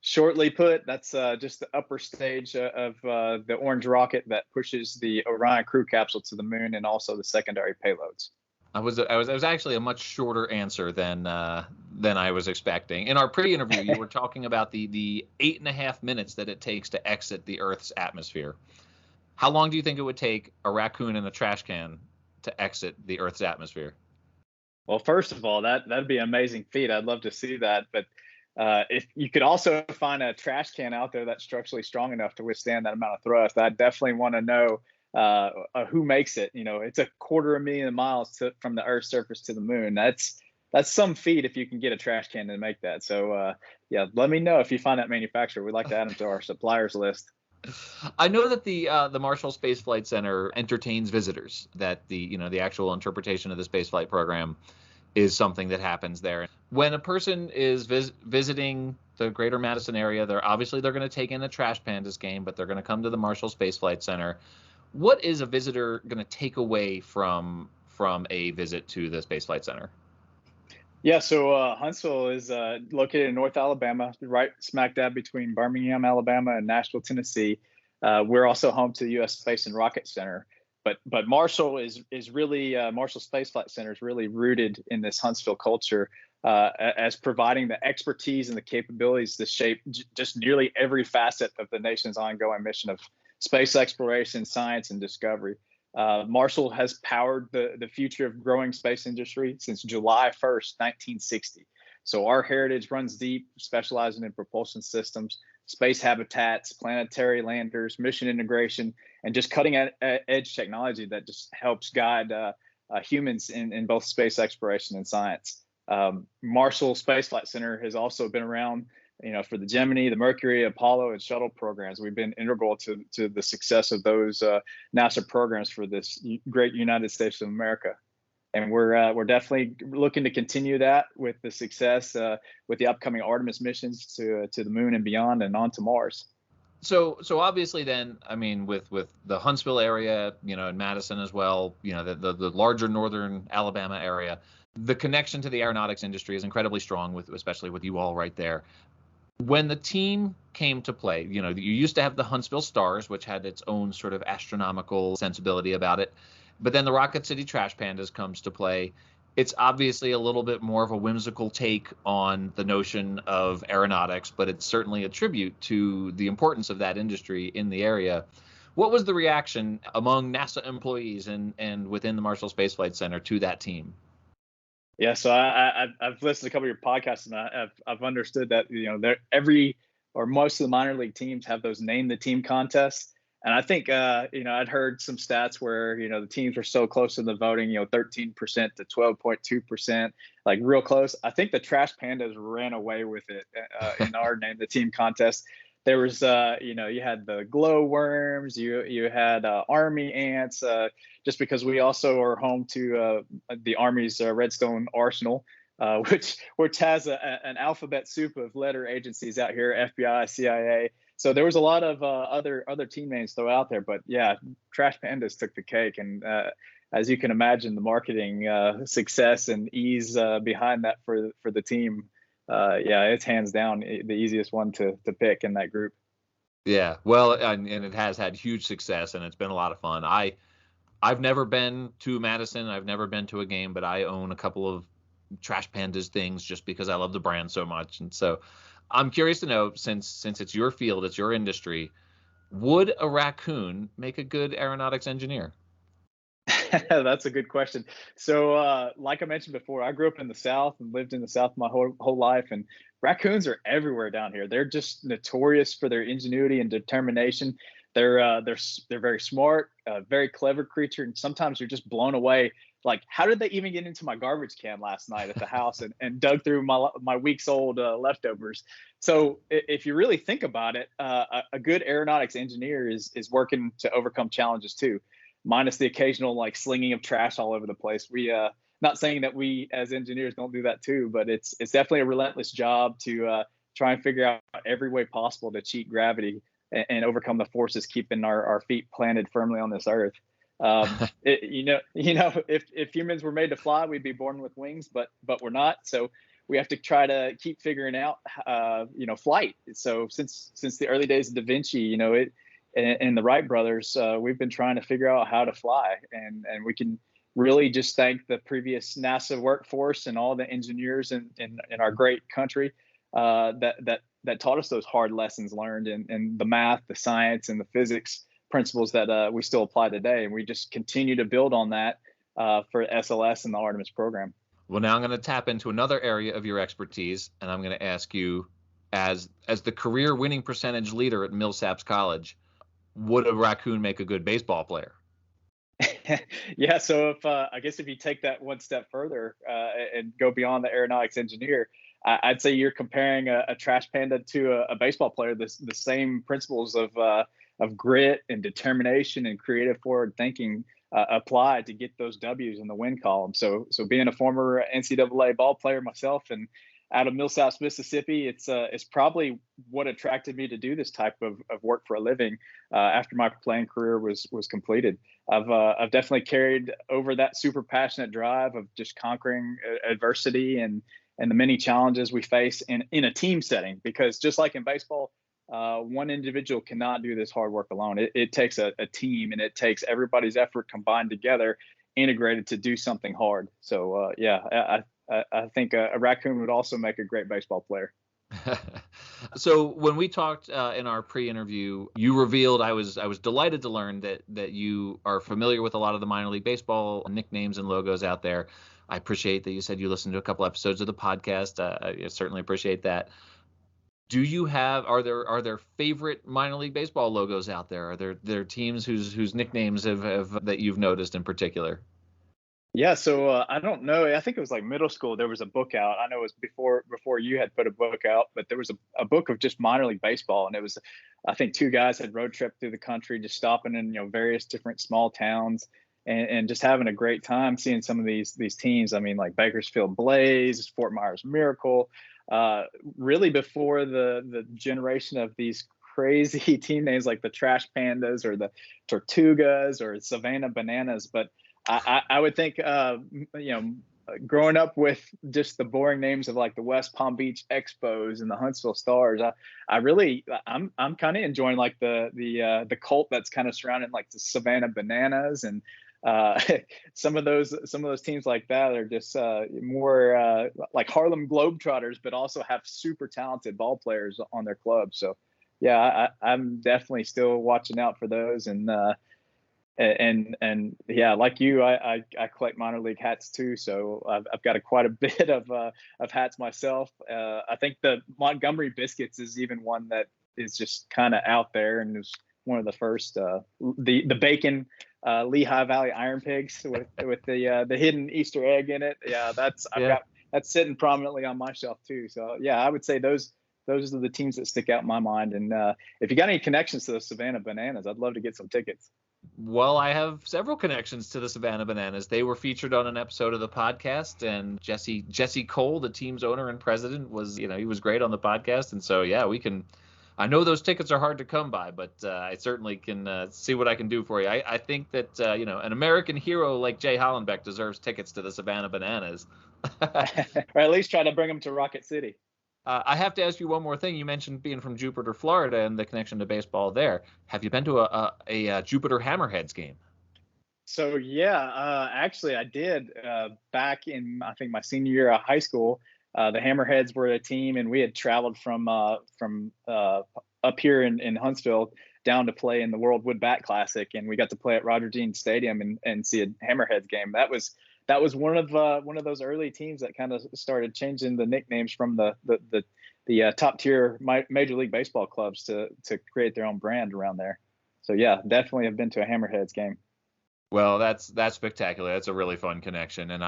Shortly put, that's just the upper stage of the orange rocket that pushes the Orion crew capsule to the moon, and also the secondary payloads. I was actually a much shorter answer than I was expecting. In our pre-interview, you were talking about the 8.5 minutes that it takes to exit the Earth's atmosphere. How long do you think it would take a raccoon in a trash can to exit the Earth's atmosphere? Well, first of all, that'd be an amazing feat. I'd love to see that. But if you could also find a trash can out there that's structurally strong enough to withstand that amount of thrust, I definitely want to know who makes it. It's 250,000 miles from the Earth's surface to the moon. That's some feat if you can get a trash can to make that. So yeah, let me know if you find that manufacturer. We'd like to add them to our suppliers list. I know that the Marshall Space Flight Center entertains visitors. That the actual interpretation of the spaceflight program is something that happens there. When a person is visiting the Greater Madison area, they're going to take in a Trash Pandas game, but they're going to come to the Marshall Space Flight Center. What is a visitor going to take away from a visit to the Space Flight Center? Yeah, so Huntsville is located in North Alabama, right smack dab between Birmingham, Alabama, and Nashville, Tennessee. We're also home to the U.S. Space and Rocket Center. But Marshall is really Marshall Space Flight Center is really rooted in this Huntsville culture, as providing the expertise and the capabilities to shape just nearly every facet of the nation's ongoing mission of space exploration, science, and discovery. Marshall has powered the future of growing space industry since July 1st, 1960. So our heritage runs deep, specializing in propulsion systems, space habitats, planetary landers, mission integration, and just cutting edge technology that just helps guide humans in both space exploration and science. Marshall Space Flight Center has also been around for the Gemini, the Mercury, Apollo, and shuttle programs. We've been integral to the success of those NASA programs for this great United States of America. And we're definitely looking to continue that with the success with the upcoming Artemis missions to the moon and beyond, and on to Mars. So obviously then, I mean, with the Huntsville area, and Madison as well, the larger northern Alabama area, the connection to the aeronautics industry is incredibly strong, especially with you all right there. When the team came to play, you used to have the Huntsville Stars, which had its own sort of astronomical sensibility about it. But then the Rocket City Trash Pandas comes to play. It's obviously a little bit more of a whimsical take on the notion of aeronautics, but it's certainly a tribute to the importance of that industry in the area. What was the reaction among NASA employees and within the Marshall Space Flight Center to that team? Yeah, so I've listened to a couple of your podcasts, and I've understood that every or most of the minor league teams have those name the team contests. And I think I'd heard some stats where the teams were so close in the voting, 13% to 12.2%, like real close. I think the Trash Pandas ran away with it in our name the team contest. There was you had the glow worms, you had army ants, just because we also are home to the Army's Redstone Arsenal, which has an alphabet soup of letter agencies out here, FBI, CIA. So there was a lot of other team names though out there, but yeah, Trash Pandas took the cake, and as you can imagine, the marketing success and ease behind that for the team, it's hands down the easiest one to pick in that group. Yeah, well, and it has had huge success, and it's been a lot of fun. I've never been to Madison, I've never been to a game, but I own a couple of Trash Pandas things just because I love the brand so much, and so I'm curious to know, since it's your field, it's your industry, would a raccoon make a good aeronautics engineer? That's a good question. So, like I mentioned before, I grew up in the South and lived in the South my whole life, and raccoons are everywhere down here. They're just notorious for their ingenuity and determination. They're very smart, very clever creature, and sometimes you're just blown away. Like, how did they even get into my garbage can last night at the house and dug through my week's old leftovers? So if you really think about it, a good aeronautics engineer is working to overcome challenges too, minus the occasional like slinging of trash all over the place. We not saying that we as engineers don't do that too, but it's definitely a relentless job to try and figure out every way possible to cheat gravity and overcome the forces keeping our feet planted firmly on this earth. If humans were made to fly, we'd be born with wings, but we're not. So we have to try to keep figuring out, flight. So since the early days of Da Vinci, and the Wright brothers, we've been trying to figure out how to fly, and we can really just thank the previous NASA workforce and all the engineers in our great country that taught us those hard lessons learned in the math, the science, and the physics principles that we still apply today. And we just continue to build on that for SLS and the Artemis program. Well, now I'm going to tap into another area of your expertise, and I'm going to ask you, as the career winning percentage leader at Millsaps College, would a raccoon make a good baseball player? Yeah, so if you take that one step further and go beyond the aeronautics engineer, I'd say you're comparing a trash panda to a baseball player. The same principles of grit and determination and creative forward thinking applied to get those W's in the win column. So being a former NCAA ball player myself and out of Millsaps, Mississippi, it's probably what attracted me to do this type of work for a living after my playing career was completed. I've definitely carried over that super passionate drive of just conquering adversity and the many challenges we face in a team setting, because just like in baseball, one individual cannot do this hard work alone. It takes a team, and it takes everybody's effort combined together, integrated to do something hard. So I think a raccoon would also make a great baseball player. So when we talked in our pre-interview, you revealed, I was delighted to learn that you are familiar with a lot of the minor league baseball nicknames and logos out there. I appreciate that you said you listened to a couple episodes of the podcast. I certainly appreciate that. Are there favorite minor league baseball logos out there? Are there teams whose nicknames have that you've noticed in particular? Yeah, so I don't know. I think it was like middle school. There was a book out. I know it was before you had put a book out, but there was a book of just minor league baseball, and it was, I think, two guys had road tripped through the country, just stopping in various different small towns, and just having a great time seeing some of these teams. I mean, like Bakersfield Blaze, Fort Myers Miracle, really before the generation of these crazy team names like the Trash Pandas or the Tortugas or Savannah Bananas, but I would think, growing up with just the boring names of like the West Palm Beach Expos and the Huntsville Stars, I'm kind of enjoying like the cult that's kind of surrounding like the Savannah Bananas and some of those teams like that are just more like Harlem Globetrotters, but also have super talented ball players on their club. So yeah, I'm definitely still watching out for those. And yeah, like you, I collect minor league hats too. So I've got quite a bit of hats myself. I think the Montgomery Biscuits is even one that is just kind of out there, and is one of the first. The bacon Lehigh Valley Iron Pigs with the hidden Easter egg in it. Yeah, I've got that's sitting prominently on my shelf too. So yeah, I would say those are the teams that stick out in my mind. And if you got any connections to the Savannah Bananas, I'd love to get some tickets. Well, I have several connections to the Savannah Bananas. They were featured on an episode of the podcast, and Jesse Cole, the team's owner and president, was, he was great on the podcast. And so, yeah, I know those tickets are hard to come by, but I certainly can see what I can do for you. I think that, an American hero like Jay Hollenbeck deserves tickets to the Savannah Bananas. Or at least try to bring them to Rocket City. I have to ask you one more thing. You mentioned being from Jupiter, Florida, and the connection to baseball there. Have you been to a Jupiter Hammerheads game? So yeah, actually I did back in, I think, my senior year of high school. The Hammerheads were a team, and we had traveled from up here in Huntsville down to play in the World Wood Bat Classic, and we got to play at Roger Dean Stadium and see a Hammerheads game. That was one of those early teams that kind of started changing the nicknames from the top tier Major League Baseball clubs to create their own brand around there. So yeah, definitely have been to a Hammerheads game. Well, that's spectacular. That's a really fun connection, and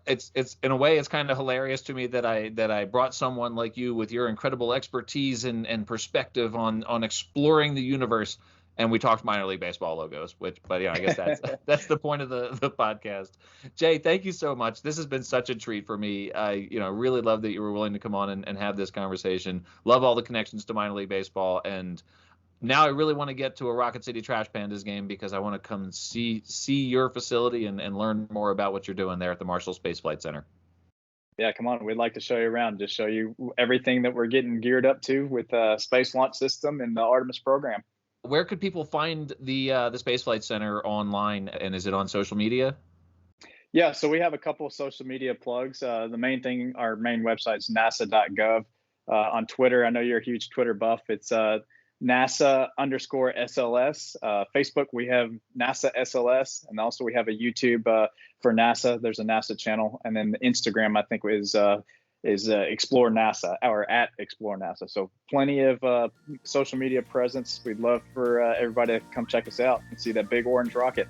it's in a way, it's kind of hilarious to me that I brought someone like you with your incredible expertise and perspective on exploring the universe. And we talked minor league baseball logos, but I guess that's the point of the podcast. Jay, thank you so much. This has been such a treat for me. I really love that you were willing to come on and have this conversation. Love all the connections to minor league baseball, and now I really want to get to a Rocket City Trash Pandas game because I want to come and see your facility and learn more about what you're doing there at the Marshall Space Flight Center. Yeah, come on. We'd like to show you around, just show you everything that we're getting geared up to with Space Launch System and the Artemis program. Where could people find the Space Flight Center online, and is it on social media? Yeah, so we have a couple of social media plugs. The main thing, our main website is nasa.gov. On Twitter, I know you're a huge Twitter buff. It's NASA_SLS. Facebook, we have NASA SLS, and also we have a YouTube for NASA. There's a NASA channel, and then the Instagram, I think, is Explore NASA, or at Explore NASA. So plenty of social media presence. We'd love for everybody to come check us out and see that big orange rocket.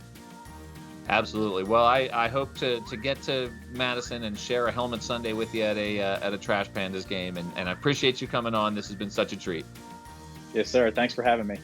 Absolutely. Well, I hope to get to Madison and share a helmet Sunday with you at a Trash Pandas game, and I appreciate you coming on. This has been such a treat. Yes, sir. Thanks for having me.